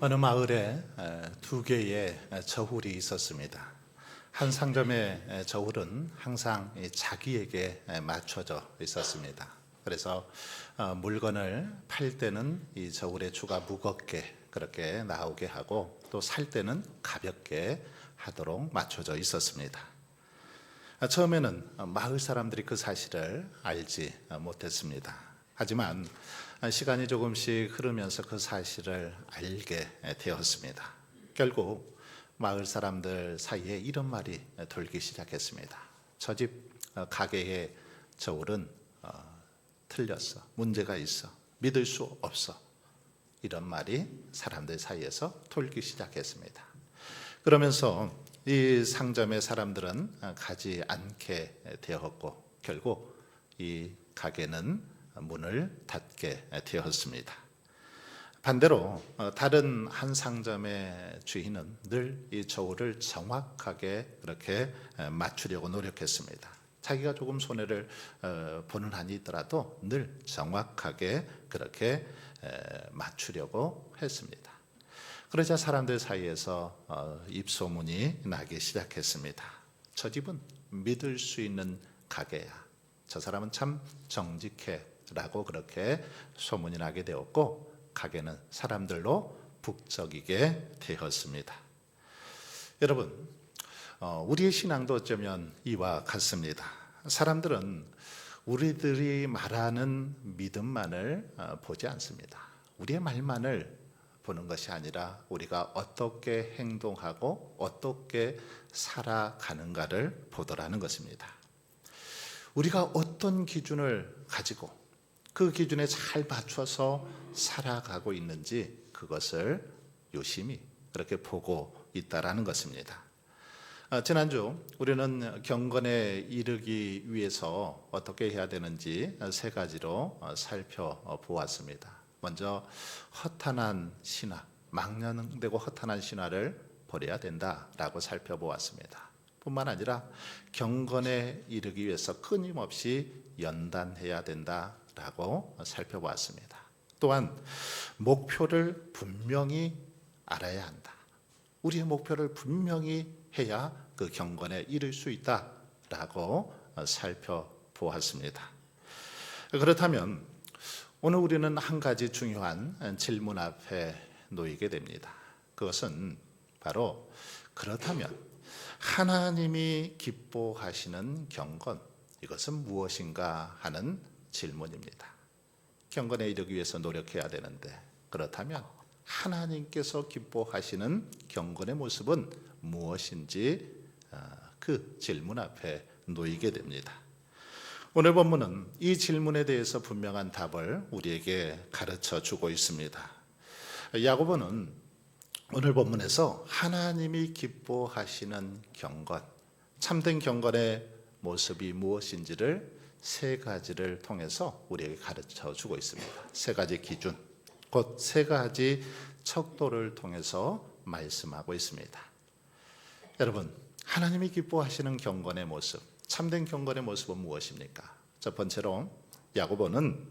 어느 마을에 두 개의 저울이 있었습니다. 한 상점의 저울은 항상 자기에게 맞춰져 있었습니다. 그래서 물건을 팔 때는 이 저울의 주가 무겁게 그렇게 나오게 하고, 또 살 때는 가볍게 하도록 맞춰져 있었습니다. 처음에는 마을 사람들이 그 사실을 알지 못했습니다. 하지만 시간이 조금씩 흐르면서 그 사실을 알게 되었습니다. 결국 마을 사람들 사이에 이런 말이 돌기 시작했습니다. 저 집 가게의 저울은 틀렸어, 문제가 있어, 믿을 수 없어. 이런 말이 사람들 사이에서 돌기 시작했습니다. 그러면서 이 상점의 사람들은 가지 않게 되었고, 결국 이 가게는 문을 닫게 되었습니다. 반대로 다른 한 상점의 주인은 늘 이 저울을 정확하게 그렇게 맞추려고 노력했습니다. 자기가 조금 손해를 보는 한이 있더라도 늘 정확하게 그렇게 맞추려고 했습니다. 그러자 사람들 사이에서 입소문이 나기 시작했습니다. 저 집은 믿을 수 있는 가게야, 저 사람은 참 정직해 라고 그렇게 소문이 나게 되었고, 가게는 사람들로 북적이게 되었습니다. 여러분, 우리의 신앙도 어쩌면 이와 같습니다. 사람들은 우리들이 말하는 믿음만을 보지 않습니다. 우리의 말만을 보는 것이 아니라 우리가 어떻게 행동하고 어떻게 살아가는가를 보더라는 것입니다. 우리가 어떤 기준을 가지고 그 기준에 잘 맞춰서 살아가고 있는지, 그것을 유심히 그렇게 보고 있다라는 것입니다. 지난주 우리는 경건에 이르기 위해서 어떻게 해야 되는지 세 가지로 살펴보았습니다. 먼저 허탄한 신화, 망령되고 허탄한 신화를 버려야 된다라고 살펴보았습니다. 뿐만 아니라 경건에 이르기 위해서 끊임없이 연단해야 된다라고 살펴보았습니다. 또한 목표를 분명히 알아야 한다. 우리의 목표를 분명히 해야 그 경건에 이를 수 있다라고 살펴보았습니다. 그렇다면 오늘 우리는 한 가지 중요한 질문 앞에 놓이게 됩니다. 그것은 바로, 그렇다면 하나님이 기뻐하시는 경건, 이것은 무엇인가 하는 질문입니다. 경건에 이르기 위해서 노력해야 되는데, 그렇다면 하나님께서 기뻐하시는 경건의 모습은 무엇인지 그 질문 앞에 놓이게 됩니다. 오늘 본문은 이 질문에 대해서 분명한 답을 우리에게 가르쳐 주고 있습니다. 야고보는 오늘 본문에서 하나님이 기뻐하시는 경건, 참된 경건의 모습이 무엇인지를 세 가지를 통해서 우리에게 가르쳐 주고 있습니다. 세 가지 기준, 곧 세 가지 척도를 통해서 말씀하고 있습니다. 여러분, 하나님이 기뻐하시는 경건의 모습, 참된 경건의 모습은 무엇입니까? 첫 번째로 야고보는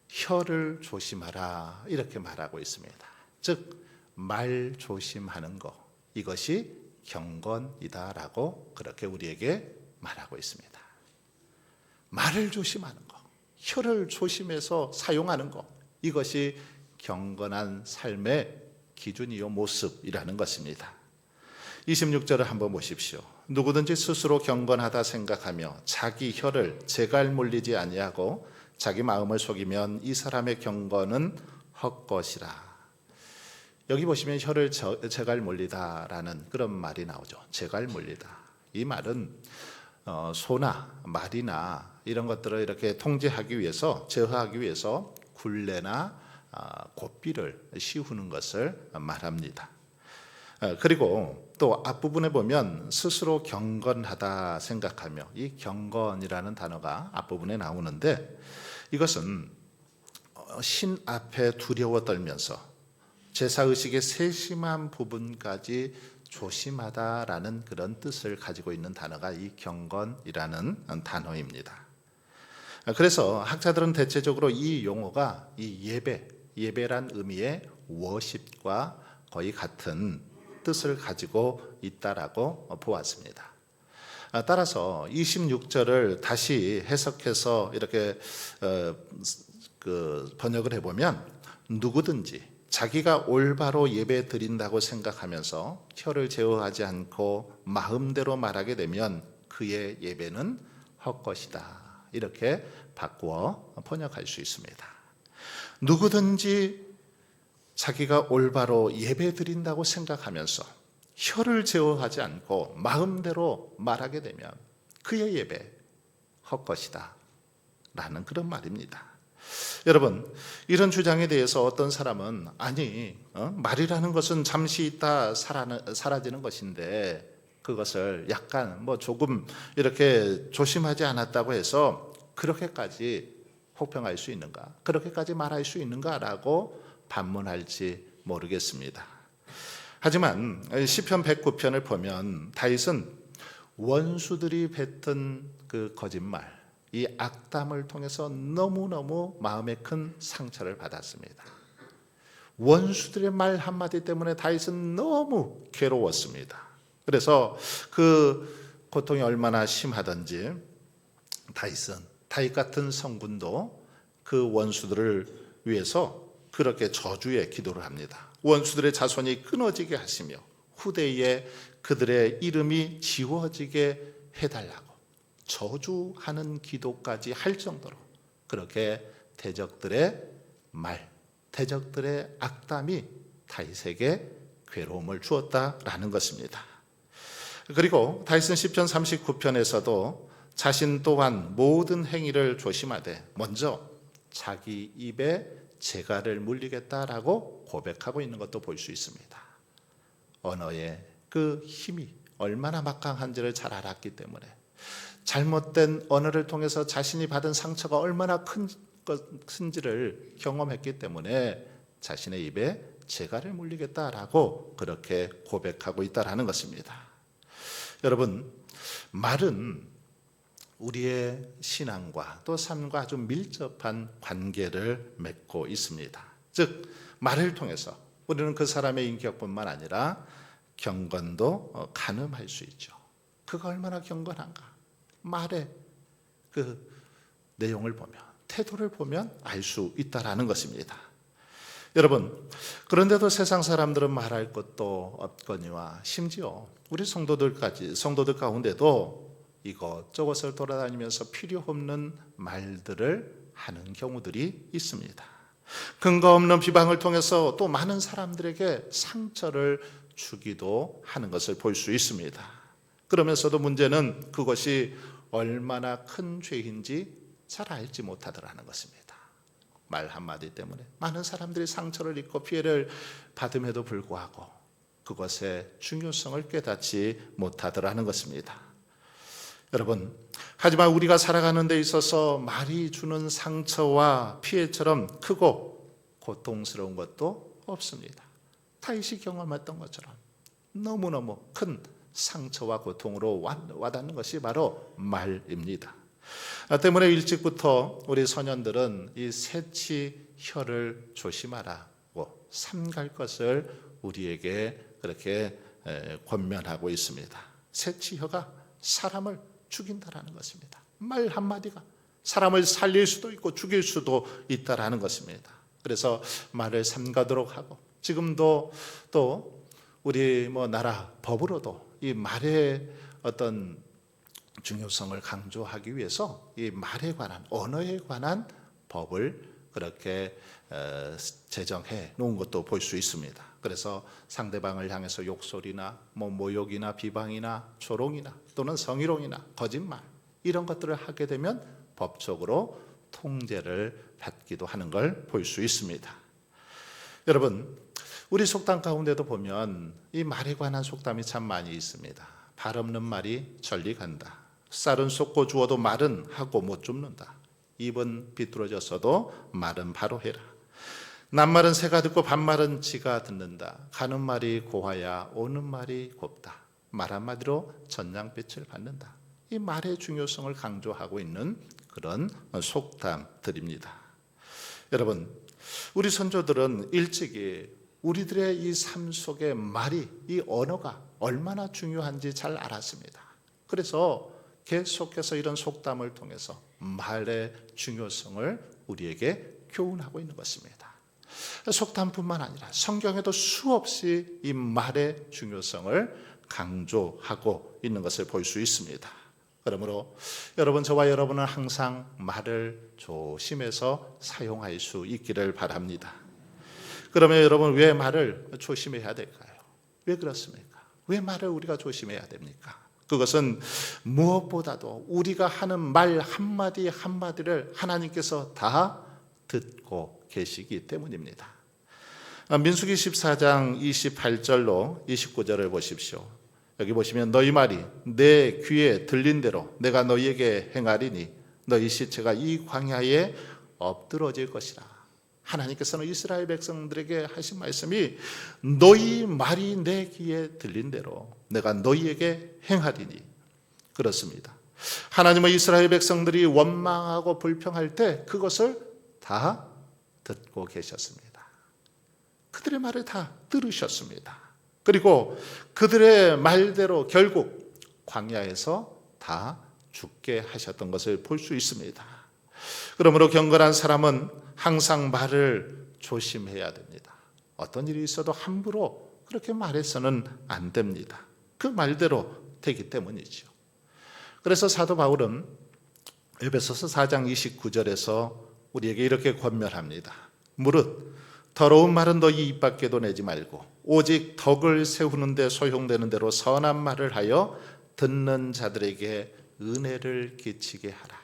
혀를 조심하라 이렇게 말하고 있습니다. 즉, 말 조심하는 것, 이것이 경건이다라고 그렇게 우리에게 말하고 있습니다. 말을 조심하는 것, 혀를 조심해서 사용하는 것, 이것이 경건한 삶의 기준이요 모습이라는 것입니다. 26절을 한번 보십시오. 누구든지 스스로 경건하다 생각하며 자기 혀를 재갈 물리지 아니하고 자기 마음을 속이면 이 사람의 경건은 헛것이라. 여기 보시면 혀를 재갈 물리다라는 그런 말이 나오죠. 재갈 물리다. 이 말은 소나 말이나 이런 것들을 이렇게 통제하기 위해서, 제어하기 위해서 굴레나 고삐를 씌우는 것을 말합니다. 그리고 또 앞부분에 보면 스스로 경건하다 생각하며, 이 경건이라는 단어가 앞부분에 나오는데, 이것은 신 앞에 두려워 떨면서 제사의식의 세심한 부분까지 조심하다라는 그런 뜻을 가지고 있는 단어가 이 경건이라는 단어입니다. 그래서 학자들은 대체적으로 이 용어가 이 예배란 의미의 워십과 거의 같은 뜻을 가지고 있다라고 보았습니다. 따라서 26절을 다시 해석해서 이렇게 번역을 해보면, 누구든지 자기가 올바로 예배 드린다고 생각하면서 혀를 제어하지 않고 마음대로 말하게 되면 그의 예배는 헛것이다. 이렇게 바꾸어 번역할 수 있습니다. 누구든지 자기가 올바로 예배 드린다고 생각하면서 혀를 제어하지 않고 마음대로 말하게 되면 그의 예배 헛것이다 라는 그런 말입니다. 여러분, 이런 주장에 대해서 어떤 사람은 말이라는 것은 잠시 있다 사라지는 것인데 그것을 약간 조금 이렇게 조심하지 않았다고 해서 그렇게까지 혹평할 수 있는가, 그렇게까지 말할 수 있는가라고 반문할지 모르겠습니다. 하지만 시편 109편을 보면 다윗은 원수들이 뱉은 그 거짓말, 이 악담을 통해서 너무너무 마음에 큰 상처를 받았습니다. 원수들의 말 한마디 때문에 다윗은 너무 괴로웠습니다. 그래서 그 고통이 얼마나 심하던지 다윗 같은 성군도 그 원수들을 위해서 그렇게 저주의 기도를 합니다. 원수들의 자손이 끊어지게 하시며 후대에 그들의 이름이 지워지게 해달라고 저주하는 기도까지 할 정도로 그렇게 대적들의 말, 대적들의 악담이 다윗에게 괴로움을 주었다라는 것입니다. 그리고 다윗은 시편 39편에서도 자신 또한 모든 행위를 조심하되 먼저 자기 입에 재갈을 물리겠다라고 고백하고 있는 것도 볼 수 있습니다. 언어의 그 힘이 얼마나 막강한지를 잘 알았기 때문에, 잘못된 언어를 통해서 자신이 받은 상처가 얼마나 큰지를 경험했기 때문에 자신의 입에 재갈을 물리겠다라고 그렇게 고백하고 있다라는 것입니다. 여러분, 말은 우리의 신앙과 또 삶과 아주 밀접한 관계를 맺고 있습니다. 즉, 말을 통해서 우리는 그 사람의 인격뿐만 아니라 경건도 가늠할 수 있죠. 그가 얼마나 경건한가, 말의 그 내용을 보면, 태도를 보면 알 수 있다라는 것입니다. 여러분, 그런데도 세상 사람들은 말할 것도 없거니와 심지어 우리 성도들 가운데도 이것저것을 돌아다니면서 필요 없는 말들을 하는 경우들이 있습니다. 근거 없는 비방을 통해서 또 많은 사람들에게 상처를 주기도 하는 것을 볼 수 있습니다. 그러면서도 문제는 그것이 얼마나 큰 죄인지 잘 알지 못하더라는 것입니다. 말 한마디 때문에 많은 사람들이 상처를 입고 피해를 받음에도 불구하고 그것의 중요성을 깨닫지 못하더라는 것입니다. 여러분, 하지만 우리가 살아가는 데 있어서 말이 주는 상처와 피해처럼 크고 고통스러운 것도 없습니다. 다윗이 경험했던 것처럼 너무너무 큰 상처와 고통으로 와닿는 것이 바로 말입니다. 때문에 일찍부터 우리 소년들은 이 새치 혀를 조심하라고 삼갈 것을 우리에게 그렇게 권면하고 있습니다. 새치 혀가 사람을 죽인다라는 것입니다. 말 한마디가 사람을 살릴 수도 있고 죽일 수도 있다라는 것입니다. 그래서 말을 삼가도록 하고, 지금도 또 우리 나라 법으로도 이 말의 어떤 중요성을 강조하기 위해서 이 말에 관한, 언어에 관한 법을 그렇게 제정해 놓은 것도 볼 수 있습니다. 그래서 상대방을 향해서 욕설이나 모욕이나 비방이나 조롱이나 또는 성희롱이나 거짓말, 이런 것들을 하게 되면 법적으로 통제를 받기도 하는 걸 볼 수 있습니다. 여러분, 우리 속담 가운데도 보면 이 말에 관한 속담이 참 많이 있습니다. 발 없는 말이 전리 간다. 쌀은 쏟고 주어도 말은 하고 못 줍는다. 입은 비뚤어졌어도 말은 바로 해라. 낱말은 새가 듣고 반말은 쥐가 듣는다. 가는 말이 고와야 오는 말이 곱다. 말 한마디로 전장빛을 받는다. 이 말의 중요성을 강조하고 있는 그런 속담들입니다. 여러분, 우리 선조들은 일찍이 우리들의 이 삶 속에 말이, 이 언어가 얼마나 중요한지 잘 알았습니다. 그래서 계속해서 이런 속담을 통해서 말의 중요성을 우리에게 교훈하고 있는 것입니다. 속담뿐만 아니라 성경에도 수없이 이 말의 중요성을 강조하고 있는 것을 볼 수 있습니다. 그러므로 여러분, 저와 여러분은 항상 말을 조심해서 사용할 수 있기를 바랍니다. 그러면 여러분, 왜 말을 조심해야 될까요? 왜 그렇습니까? 왜 말을 우리가 조심해야 됩니까? 그것은 무엇보다도 우리가 하는 말 한마디 한마디를 하나님께서 다 듣고 계시기 때문입니다. 민수기 14장 28절로 29절을 보십시오. 여기 보시면 너희 말이 내 귀에 들린 대로 내가 너희에게 행하리니 너희 시체가 이 광야에 엎드러질 것이라. 하나님께서는 이스라엘 백성들에게 하신 말씀이 너희 말이 내 귀에 들린 대로 내가 너희에게 행하리니 그렇습니다. 하나님은 이스라엘 백성들이 원망하고 불평할 때 그것을 다 듣고 계셨습니다. 그들의 말을 다 들으셨습니다. 그리고 그들의 말대로 결국 광야에서 다 죽게 하셨던 것을 볼 수 있습니다. 그러므로 경건한 사람은 항상 말을 조심해야 됩니다. 어떤 일이 있어도 함부로 그렇게 말해서는 안 됩니다. 그 말대로 되기 때문이죠. 그래서 사도 바울은 에베소서 4장 29절에서 우리에게 이렇게 권면합니다. 무릇 더러운 말은 너희 입 밖에도 내지 말고 오직 덕을 세우는 데 소용되는 대로 선한 말을 하여 듣는 자들에게 은혜를 끼치게 하라.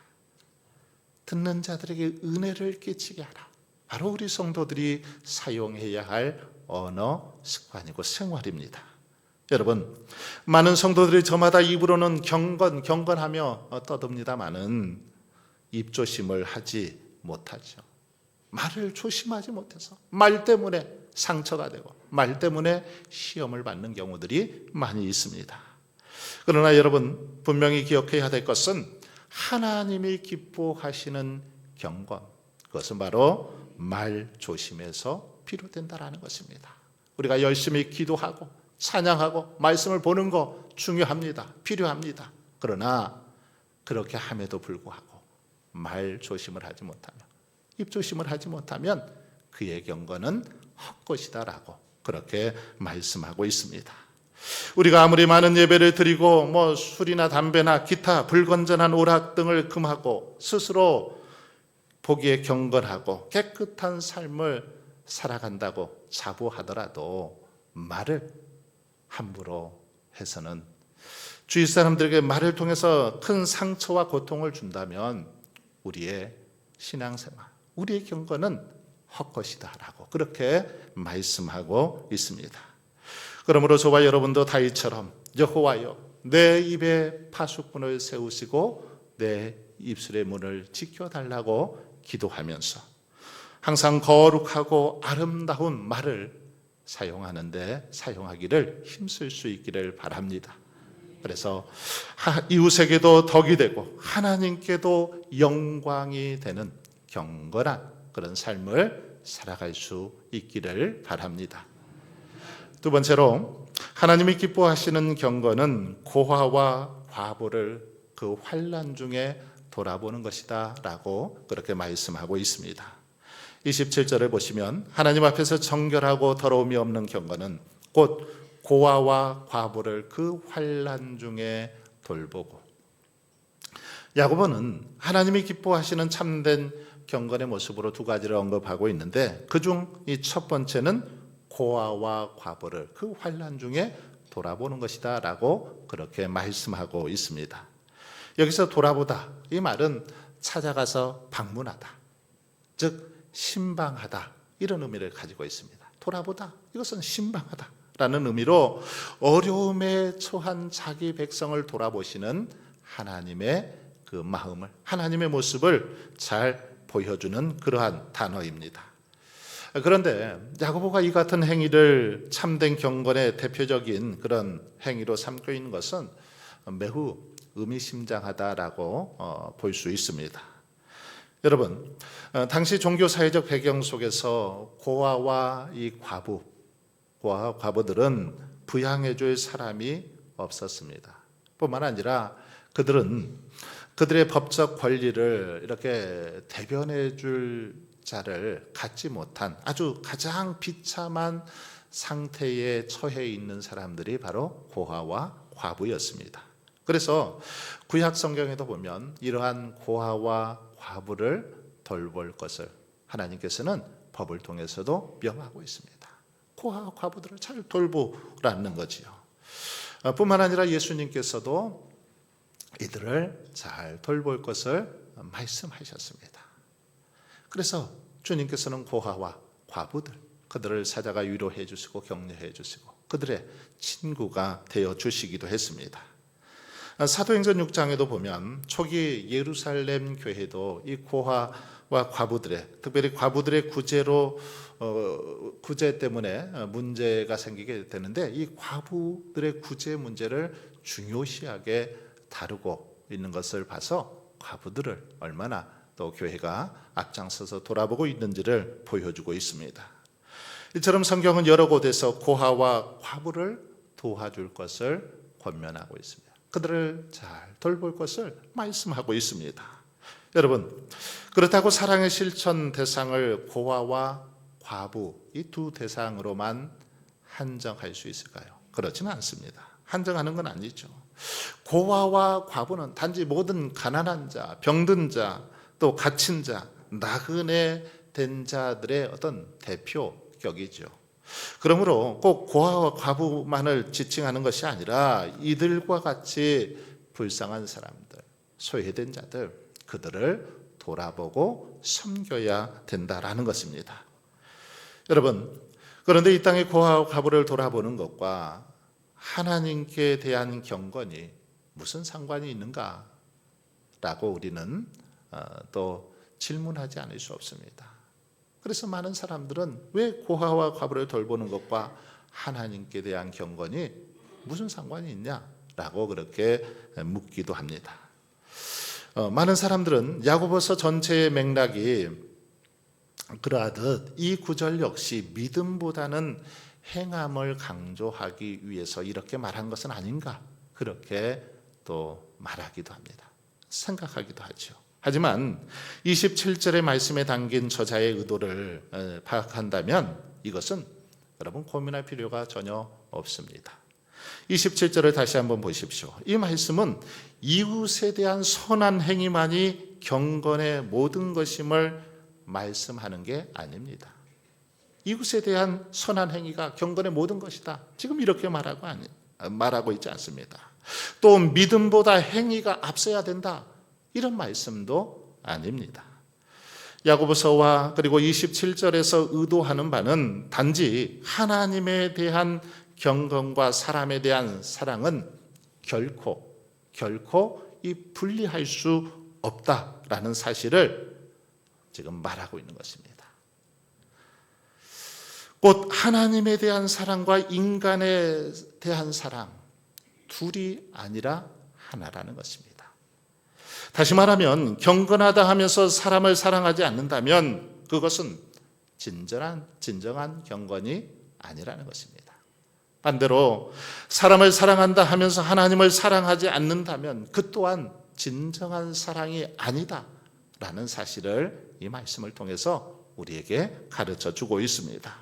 듣는 자들에게 은혜를 끼치게 하라. 바로 우리 성도들이 사용해야 할 언어 습관이고 생활입니다. 여러분, 많은 성도들이 저마다 입으로는 경건하며 떠듭니다마는 입조심을 하지 못하죠. 말을 조심하지 못해서 말 때문에 상처가 되고 말 때문에 시험을 받는 경우들이 많이 있습니다. 그러나 여러분, 분명히 기억해야 될 것은 하나님이 기뻐하시는 경건, 그것은 바로 말 조심에서 비롯된다라는 것입니다. 우리가 열심히 기도하고 찬양하고 말씀을 보는 거 중요합니다. 필요합니다. 그러나 그렇게 함에도 불구하고 말 조심을 하지 못하면, 입 조심을 하지 못하면 그의 경건은 헛것이다라고 그렇게 말씀하고 있습니다. 우리가 아무리 많은 예배를 드리고 술이나 담배나 기타 불건전한 오락 등을 금하고 스스로 보기에 경건하고 깨끗한 삶을 살아간다고 자부하더라도 말을 함부로 해서는, 주위 사람들에게 말을 통해서 큰 상처와 고통을 준다면 우리의 신앙생활, 우리의 경건은 헛것이다라고 그렇게 말씀하고 있습니다. 그러므로 저와 여러분도 다윗처럼 여호와여 내 입에 파수꾼을 세우시고 내 입술의 문을 지켜달라고 기도하면서 항상 거룩하고 아름다운 말을 사용하기를 힘쓸 수 있기를 바랍니다. 그래서 이웃에게도 덕이 되고 하나님께도 영광이 되는 경건한 그런 삶을 살아갈 수 있기를 바랍니다. 두 번째로, 하나님이 기뻐하시는 경건은 고아와 과부를 그 환난 중에 돌아보는 것이다 라고 그렇게 말씀하고 있습니다. 27절을 보시면 하나님 앞에서 정결하고 더러움이 없는 경건은 곧 고아와 과부를 그 환난 중에 돌보고, 야고보는 하나님이 기뻐하시는 참된 경건의 모습으로 두 가지를 언급하고 있는데 그중 이 첫 번째는 고아와 과부를 그 환난 중에 돌아보는 것이다 라고 그렇게 말씀하고 있습니다. 여기서 돌아보다, 이 말은 찾아가서 방문하다, 즉 신방하다, 이런 의미를 가지고 있습니다. 돌아보다, 이것은 신방하다 라는 의미로 어려움에 처한 자기 백성을 돌아보시는 하나님의 그 마음을, 하나님의 모습을 잘 보여주는 그러한 단어입니다. 그런데 야고보가 이 같은 행위를 참된 경건의 대표적인 그런 행위로 삼고 있는 것은 매우 의미심장하다라고 볼 수 있습니다. 여러분, 당시 종교사회적 배경 속에서 고아와 이 과부, 고아와 과부들은 부양해 줄 사람이 없었습니다. 뿐만 아니라 그들은 그들의 법적 권리를 이렇게 대변해 줄 자를 갖지 못한 아주 가장 비참한 상태에 처해 있는 사람들이 바로 고아와 과부였습니다. 그래서 구약 성경에도 보면 이러한 고아와 과부를 돌볼 것을 하나님께서는 법을 통해서도 명하고 있습니다. 고아와 과부들을 잘 돌보라는 거지요. 뿐만 아니라 예수님께서도 이들을 잘 돌볼 것을 말씀하셨습니다. 그래서 주님께서는 고아와 과부들, 그들을 찾아가 위로해 주시고 격려해 주시고 그들의 친구가 되어 주시기도 했습니다. 사도행전 6장에도 보면 초기 예루살렘 교회도 이 고아와 과부들의, 특별히 과부들의 구제 때문에 문제가 생기게 되는데 이 과부들의 구제 문제를 중요시하게 다루고 있는 것을 봐서 과부들을 얼마나 또 교회가 앞장서서 돌아보고 있는지를 보여주고 있습니다. 이처럼 성경은 여러 곳에서 고아와 과부를 도와줄 것을 권면하고 있습니다. 그들을 잘 돌볼 것을 말씀하고 있습니다. 여러분, 그렇다고 사랑의 실천 대상을 고아와 과부 이 두 대상으로만 한정할 수 있을까요? 그렇지는 않습니다. 한정하는 건 아니죠. 고아와 과부는 단지 모든 가난한 자, 병든 자, 또 갇힌 자, 나그네 된 자들의 어떤 대표격이죠. 그러므로 꼭 고아와 과부만을 지칭하는 것이 아니라 이들과 같이 불쌍한 사람들, 소외된 자들, 그들을 돌아보고 섬겨야 된다라는 것입니다. 여러분, 그런데 이 땅의 고아와 과부를 돌아보는 것과 하나님께 대한 경건이 무슨 상관이 있는가? 라고 우리는 또 질문하지 않을 수 없습니다. 그래서 많은 사람들은 왜 고아와 과부를 돌보는 것과 하나님께 대한 경건이 무슨 상관이 있냐라고 그렇게 묻기도 합니다. 많은 사람들은 야고보서 전체의 맥락이 그러하듯 이 구절 역시 믿음보다는 행함을 강조하기 위해서 이렇게 말한 것은 아닌가 그렇게 또 말하기도 합니다. 생각하기도 하죠. 하지만 27절의 말씀에 담긴 저자의 의도를 파악한다면 이것은 여러분 고민할 필요가 전혀 없습니다. 27절을 다시 한번 보십시오. 이 말씀은 이웃에 대한 선한 행위만이 경건의 모든 것임을 말씀하는 게 아닙니다. 이웃에 대한 선한 행위가 경건의 모든 것이다. 지금 이렇게 말하고 있지 않습니다. 또 믿음보다 행위가 앞서야 된다. 이런 말씀도 아닙니다. 야고보서와 그리고 27절에서 의도하는 바는 단지 하나님에 대한 경건과 사람에 대한 사랑은 결코 이 분리할 수 없다라는 사실을 지금 말하고 있는 것입니다. 곧 하나님에 대한 사랑과 인간에 대한 사랑 둘이 아니라 하나라는 것입니다. 다시 말하면 경건하다 하면서 사람을 사랑하지 않는다면 그것은 진정한 경건이 아니라는 것입니다. 반대로 사람을 사랑한다 하면서 하나님을 사랑하지 않는다면 그 또한 진정한 사랑이 아니다라는 사실을 이 말씀을 통해서 우리에게 가르쳐 주고 있습니다.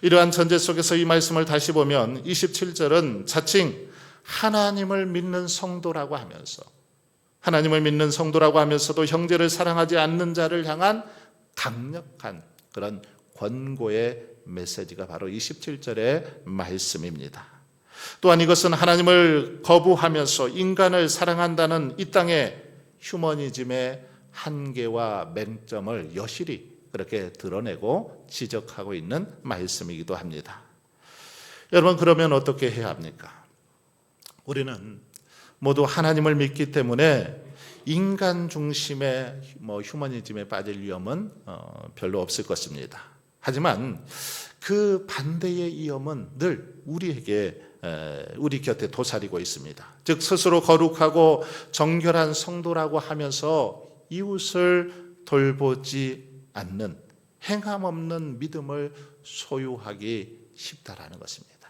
이러한 전제 속에서 이 말씀을 다시 보면 27절은 자칭 하나님을 믿는 성도라고 하면서도 형제를 사랑하지 않는 자를 향한 강력한 그런 권고의 메시지가 바로 27절의 말씀입니다. 또한 이것은 하나님을 거부하면서 인간을 사랑한다는 이 땅의 휴머니즘의 한계와 맹점을 여실히 그렇게 드러내고 지적하고 있는 말씀이기도 합니다. 여러분, 그러면 어떻게 해야 합니까? 우리는 모두 하나님을 믿기 때문에 인간 중심의 휴머니즘에 빠질 위험은 별로 없을 것입니다. 하지만 그 반대의 위험은 늘 우리 곁에 도사리고 있습니다. 즉 스스로 거룩하고 정결한 성도라고 하면서 이웃을 돌보지 않는 행함 없는 믿음을 소유하기 쉽다라는 것입니다.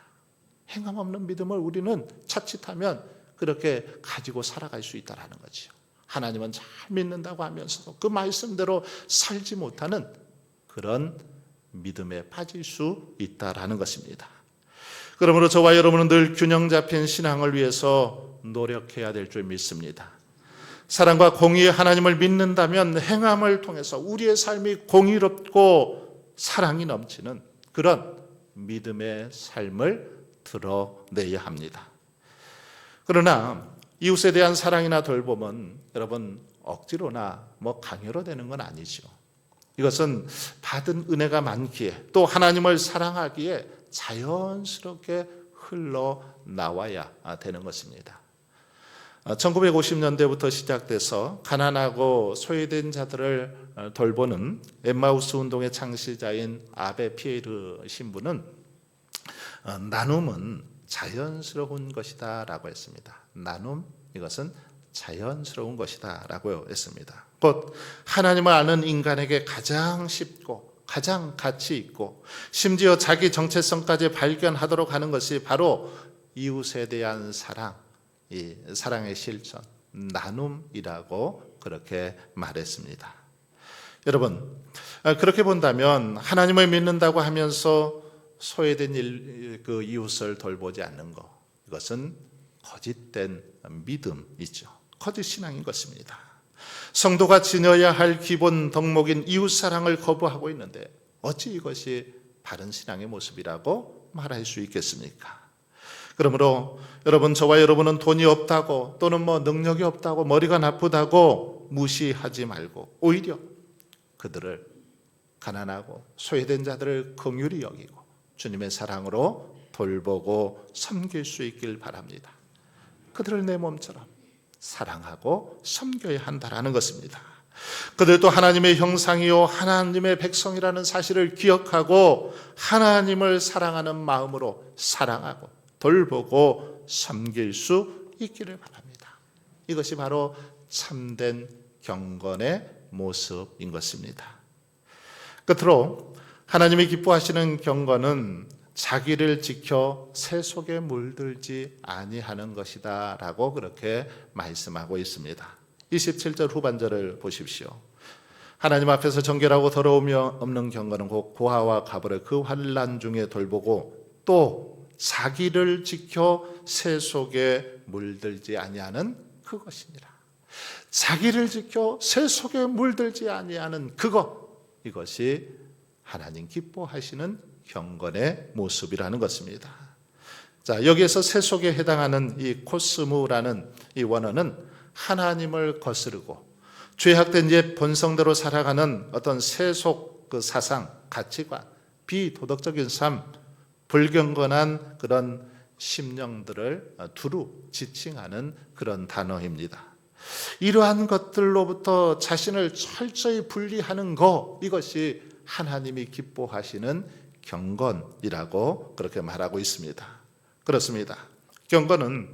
행함 없는 믿음을 우리는 자칫하면 그렇게 가지고 살아갈 수 있다라는 거죠. 하나님은 잘 믿는다고 하면서도 그 말씀대로 살지 못하는 그런 믿음에 빠질 수 있다라는 것입니다. 그러므로 저와 여러분은 늘 균형 잡힌 신앙을 위해서 노력해야 될 줄 믿습니다. 사랑과 공의의 하나님을 믿는다면 행함을 통해서 우리의 삶이 공의롭고 사랑이 넘치는 그런 믿음의 삶을 드러내야 합니다. 그러나 이웃에 대한 사랑이나 돌봄은 여러분 억지로나 강요로 되는 건 아니죠. 이것은 받은 은혜가 많기에 또 하나님을 사랑하기에 자연스럽게 흘러나와야 되는 것입니다. 1950년대부터 시작돼서 가난하고 소외된 자들을 돌보는 엠마우스 운동의 창시자인 아베 피에르 신부는 나눔은 자연스러운 것이다 라고 했습니다. 나눔, 이것은 자연스러운 것이다 라고 했습니다. 곧 하나님을 아는 인간에게 가장 쉽고 가장 가치 있고 심지어 자기 정체성까지 발견하도록 하는 것이 바로 이웃에 대한 사랑, 이 사랑의 실천, 나눔이라고 그렇게 말했습니다. 여러분, 그렇게 본다면 하나님을 믿는다고 하면서 소외된 그 이웃을 돌보지 않는 것, 이것은 거짓된 믿음이죠. 거짓 신앙인 것입니다. 성도가 지녀야 할 기본 덕목인 이웃사랑을 거부하고 있는데 어찌 이것이 바른 신앙의 모습이라고 말할 수 있겠습니까? 그러므로 여러분, 저와 여러분은 돈이 없다고 또는 능력이 없다고 머리가 나쁘다고 무시하지 말고 오히려 그들을, 가난하고 소외된 자들을 긍휼히 여기고 주님의 사랑으로 돌보고 섬길 수 있길 바랍니다. 그들을 내 몸처럼 사랑하고 섬겨야 한다라는 것입니다. 그들도 하나님의 형상이요 하나님의 백성이라는 사실을 기억하고 하나님을 사랑하는 마음으로 사랑하고 돌보고 섬길 수 있기를 바랍니다. 이것이 바로 참된 경건의 모습인 것입니다. 끝으로 하나님이 기뻐하시는 경건은 자기를 지켜 새 속에 물들지 아니하는 것이다 라고 그렇게 말씀하고 있습니다. 27절 후반절을 보십시오. 하나님 앞에서 정결하고 더러움이 없는 경건은 곧 고아와 가부를 그 환난 중에 돌보고 또 자기를 지켜 새 속에 물들지 아니하는 그것이니라. 자기를 지켜 새 속에 물들지 아니하는 그것, 이것이 하나님 기뻐하시는 경건의 모습이라는 것입니다. 자, 여기에서 새 속에 해당하는 이 코스무라는 이 원어는 하나님을 거스르고 죄악된 옛 본성대로 살아가는 어떤 세속 그 사상, 가치관, 비도덕적인 삶, 불경건한 그런 심령들을 두루 지칭하는 그런 단어입니다. 이러한 것들로부터 자신을 철저히 분리하는 것, 이것이 하나님이 기뻐하시는 경건이라고 그렇게 말하고 있습니다. 그렇습니다. 경건은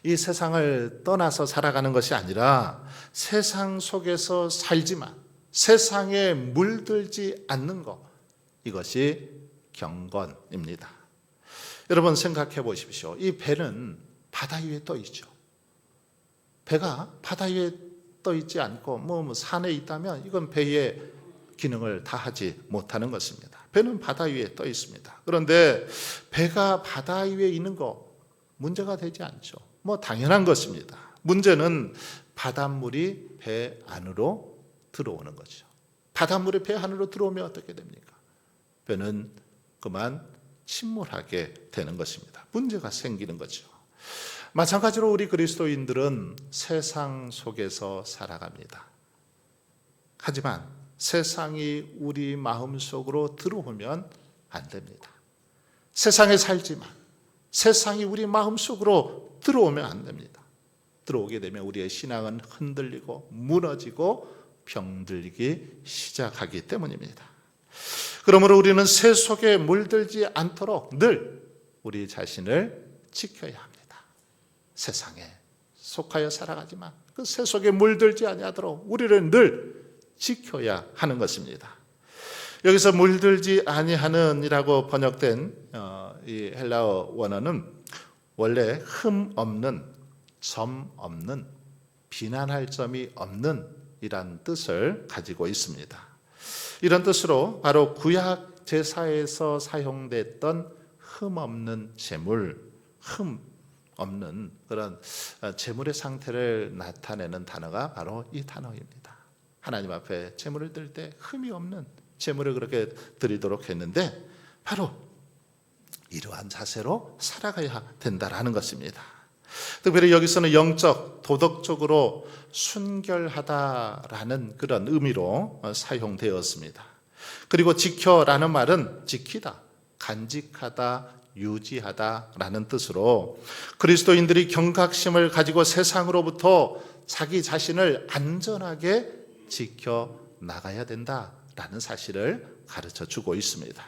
이 세상을 떠나서 살아가는 것이 아니라 세상 속에서 살지만 세상에 물들지 않는 것, 이것이 경건입니다. 여러분 생각해 보십시오. 이 배는 바다 위에 떠 있죠. 배가 바다 위에 떠 있지 않고 산에 있다면 이건 배의 기능을 다하지 못하는 것입니다. 배는 바다 위에 떠 있습니다. 그런데 배가 바다 위에 있는 거 문제가 되지 않죠. 당연한 것입니다. 문제는 바닷물이 배 안으로 들어오는 거죠. 바닷물이 배 안으로 들어오면 어떻게 됩니까? 배는 그만 침몰하게 되는 것입니다. 문제가 생기는 거죠. 마찬가지로 우리 그리스도인들은 세상 속에서 살아갑니다. 하지만 세상이 우리 마음속으로 들어오면 안 됩니다. 세상에 살지만 세상이 우리 마음속으로 들어오면 안 됩니다. 들어오게 되면 우리의 신앙은 흔들리고 무너지고 병들기 시작하기 때문입니다. 그러므로 우리는 새 속에 물들지 않도록 늘 우리 자신을 지켜야 합니다. 세상에 속하여 살아가지만 그 새 속에 물들지 아니하도록 우리를 늘 지켜야 하는 것입니다. 여기서 물들지 아니하는이라고 번역된 이 헬라어 원어는 원래 흠 없는, 점 없는, 비난할 점이 없는 이란 뜻을 가지고 있습니다. 이런 뜻으로 바로 구약 제사에서 사용됐던 흠 없는 제물, 흠 없는 그런 제물의 상태를 나타내는 단어가 바로 이 단어입니다. 하나님 앞에 제물을 드릴 때 흠이 없는 제물을 그렇게 드리도록 했는데 바로 이러한 자세로 살아가야 된다라는 것입니다. 특별히 여기서는 영적, 도덕적으로 순결하다라는 그런 의미로 사용되었습니다. 그리고 지켜라는 말은 지키다, 간직하다, 유지하다라는 뜻으로 그리스도인들이 경각심을 가지고 세상으로부터 자기 자신을 안전하게 지켜 나가야 된다라는 사실을 가르쳐 주고 있습니다.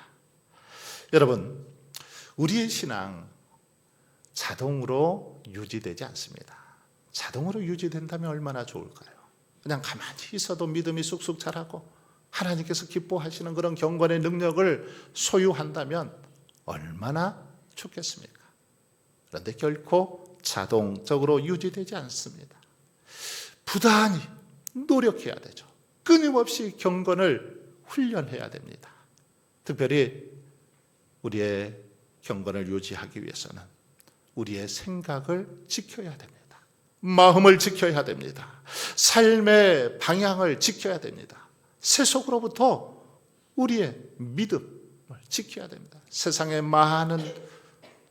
여러분, 우리의 신앙 자동으로 유지되지 않습니다. 자동으로 유지된다면 얼마나 좋을까요? 그냥 가만히 있어도 믿음이 쑥쑥 자라고 하나님께서 기뻐하시는 그런 경건의 능력을 소유한다면 얼마나 좋겠습니까? 그런데 결코 자동적으로 유지되지 않습니다. 부단히 노력해야 되죠. 끊임없이 경건을 훈련해야 됩니다. 특별히 우리의 경건을 유지하기 위해서는 우리의 생각을 지켜야 됩니다. 마음을 지켜야 됩니다. 삶의 방향을 지켜야 됩니다. 세속으로부터 우리의 믿음을 지켜야 됩니다. 세상의 많은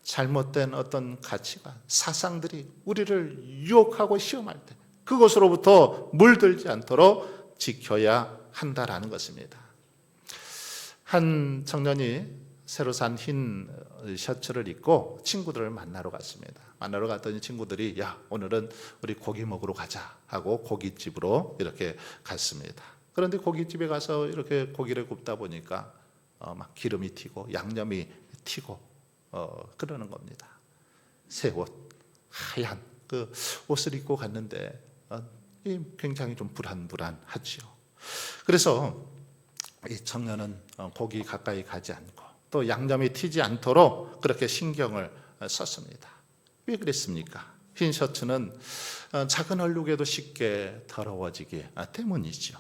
잘못된 어떤 가치관, 사상들이 우리를 유혹하고 시험할 때 그것으로부터 물들지 않도록 지켜야 한다라는 것입니다. 한 청년이 새로 산 흰 셔츠를 입고 친구들을 만나러 갔습니다. 만나러 갔더니 친구들이 야, 오늘은 우리 고기 먹으러 가자 하고 고깃집으로 이렇게 갔습니다. 그런데 고깃집에 가서 이렇게 고기를 굽다 보니까 막 기름이 튀고 양념이 튀고 그러는 겁니다. 새 옷, 하얀 그 옷을 입고 갔는데 굉장히 좀 불안불안하지요. 그래서 이 청년은 고기 가까이 가지 않고 또 양념이 튀지 않도록 그렇게 신경을 썼습니다. 왜 그랬습니까? 흰 셔츠는 작은 얼룩에도 쉽게 더러워지기 때문이죠.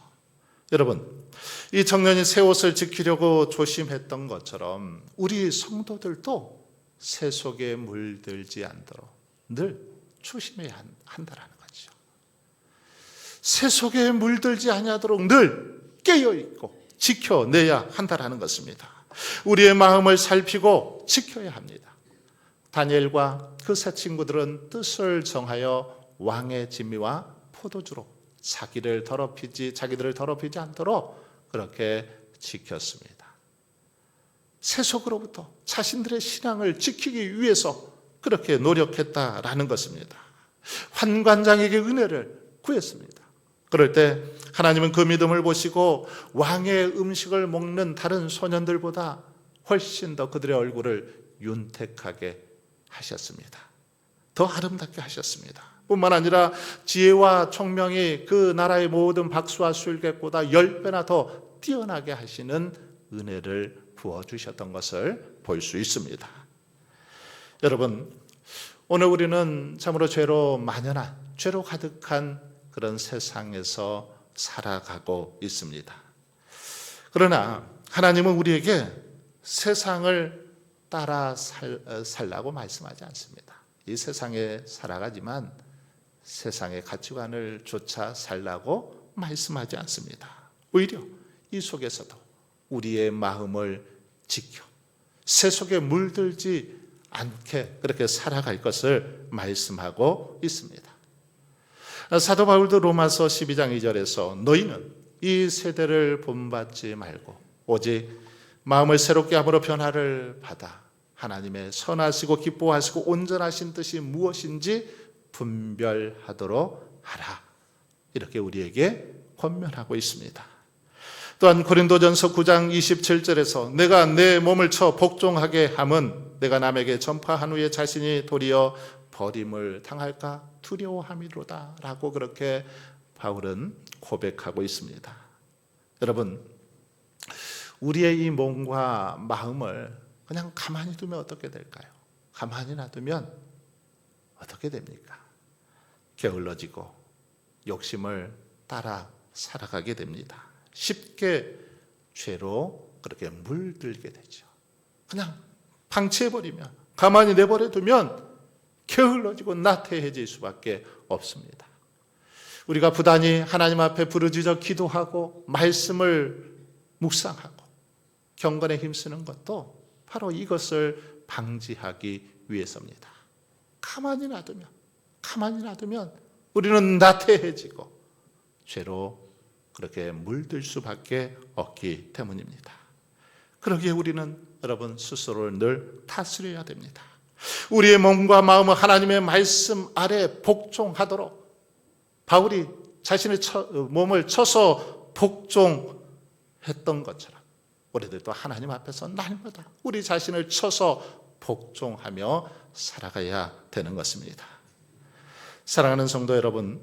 여러분, 이 청년이 새 옷을 지키려고 조심했던 것처럼 우리 성도들도 새 속에 물들지 않도록 늘 조심해야 한다라는 거죠. 새 속에 물들지 아니하도록 늘 깨어있고 지켜내야 한다라는 것입니다. 우리의 마음을 살피고 지켜야 합니다. 다니엘과 그 세 친구들은 뜻을 정하여 왕의 진미와 포도주로 자기들을 더럽히지 않도록 그렇게 지켰습니다. 세속으로부터 자신들의 신앙을 지키기 위해서 그렇게 노력했다라는 것입니다. 환관장에게 은혜를 구했습니다. 그럴 때 하나님은 그 믿음을 보시고 왕의 음식을 먹는 다른 소년들보다 훨씬 더 그들의 얼굴을 윤택하게 하셨습니다. 더 아름답게 하셨습니다. 뿐만 아니라 지혜와 총명이 그 나라의 모든 박수와 술객보다 10배나 더 뛰어나게 하시는 은혜를 부어주셨던 것을 볼 수 있습니다. 여러분, 오늘 우리는 참으로 죄로 만연한, 죄로 가득한 그런 세상에서 살아가고 있습니다. 그러나 하나님은 우리에게 세상을 따라 살라고 말씀하지 않습니다. 이 세상에 살아가지만 세상의 가치관을 쫓아 살라고 말씀하지 않습니다. 오히려 이 속에서도 우리의 마음을 지켜 세속에 물들지 않게 그렇게 살아갈 것을 말씀하고 있습니다. 사도 바울도 로마서 12장 2절에서 너희는 이 세대를 본받지 말고 오직 마음을 새롭게 함으로 변화를 받아 하나님의 선하시고 기뻐하시고 온전하신 뜻이 무엇인지 분별하도록 하라. 이렇게 우리에게 권면하고 있습니다. 또한 고린도전서 9장 27절에서 내가 내 몸을 쳐 복종하게 함은 내가 남에게 전파한 후에 자신이 도리어 버림을 당할까 두려워함이로다 라고 그렇게 바울은 고백하고 있습니다. 여러분, 우리의 이 몸과 마음을 그냥 가만히 두면 어떻게 될까요? 가만히 놔두면 어떻게 됩니까? 게을러지고 욕심을 따라 살아가게 됩니다. 쉽게 죄로 그렇게 물들게 되죠. 그냥 방치해버리면, 가만히 내버려 두면 게을러지고 나태해질 수밖에 없습니다. 우리가 부단히 하나님 앞에 부르짖어 기도하고 말씀을 묵상하고 경건에 힘쓰는 것도 바로 이것을 방지하기 위해서입니다. 가만히 놔두면 우리는 나태해지고 죄로 그렇게 물들 수밖에 없기 때문입니다. 그러기에 우리는 여러분 스스로를 늘 다스려야 됩니다. 우리의 몸과 마음을 하나님의 말씀 아래 복종하도록 바울이 자신의 몸을 쳐서 복종했던 것처럼 우리들도 하나님 앞에서 날마다 우리 자신을 쳐서 복종하며 살아가야 되는 것입니다. 사랑하는 성도 여러분,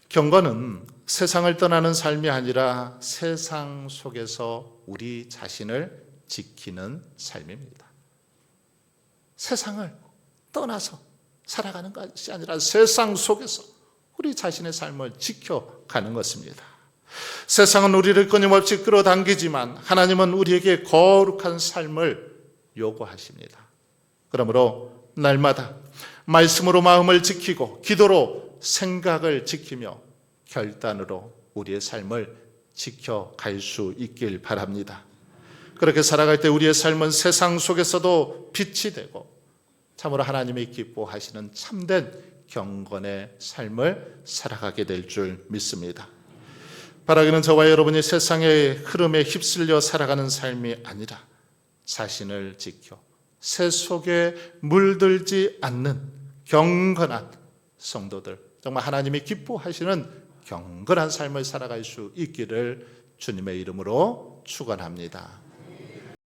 경건은 세상을 떠나는 삶이 아니라 세상 속에서 우리 자신을 지키는 삶입니다. 세상을 떠나서 살아가는 것이 아니라 세상 속에서 우리 자신의 삶을 지켜가는 것입니다. 세상은 우리를 끊임없이 끌어당기지만 하나님은 우리에게 거룩한 삶을 요구하십니다. 그러므로 날마다 말씀으로 마음을 지키고 기도로 생각을 지키며 결단으로 우리의 삶을 지켜갈 수 있길 바랍니다. 그렇게 살아갈 때 우리의 삶은 세상 속에서도 빛이 되고 참으로 하나님이 기뻐하시는 참된 경건의 삶을 살아가게 될 줄 믿습니다. 바라기는 저와 여러분이 세상의 흐름에 휩쓸려 살아가는 삶이 아니라 자신을 지켜 새 속에 물들지 않는 경건한 성도들, 정말 하나님이 기뻐하시는 경건한 삶을 살아갈 수 있기를 주님의 이름으로 축원합니다.